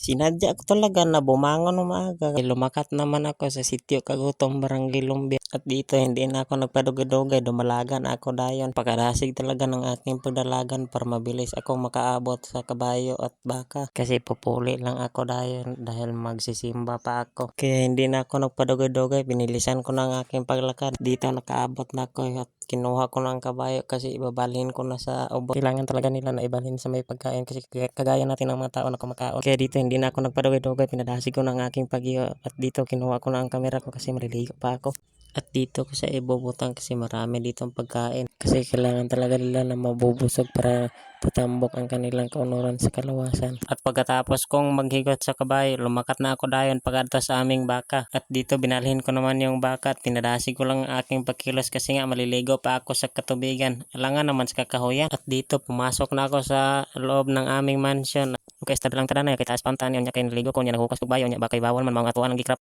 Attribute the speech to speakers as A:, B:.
A: Sinadya ko talaga na bumangon umaga. Lumakat naman ako sa sitio Kagutom, Barangay Lumbia. At dito hindi na ako nagpadugay-dugay, dumalagan ako dayon. Pagkadasig talaga ng aking pagdalagan para mabilis ako makaabot sa kabayo at baka. Kasi pupuli lang ako dayon dahil magsisimba pa ako. Kaya hindi na ako nagpadugay-dugay, binilisan ko na ang aking paglakad. Dito nakaabot na ako at kinuha ko na ang kabayo kasi ibabalhin ko na sa ubos. Kailangan talaga nila na ibalhin sa may pagkain kasi kagaya natin ng mga tao na kumakaon. Kaya dito hindi na ako nagpadugay-dugay, pinadasig ko na ang aking pag-iyo at dito kinuha ko na ang camera ko kasi maliligo pa ako. At dito ko siya ibubutang kasi marami ditong pagkain. Kasi kailangan talaga nila na mabubusog para patambok ang kanilang kaunuran sa kalawasan. At pagkatapos kong maghigot sa kabayo, lumakat na ako dayon pagkadto sa aming baka. At dito binalhin ko naman yung baka at pinadasig ko lang ang aking pagkilos kasi nga maliligo pa ako sa katubigan. Alangan naman sa kakahuyan. At dito pumasok na ako sa loob ng aming mansion. Okay, start lang tada na kay taas pantan niya kay naligo ko niya naghukas og bayo niya bakay bawal man mga atuan ang gikrap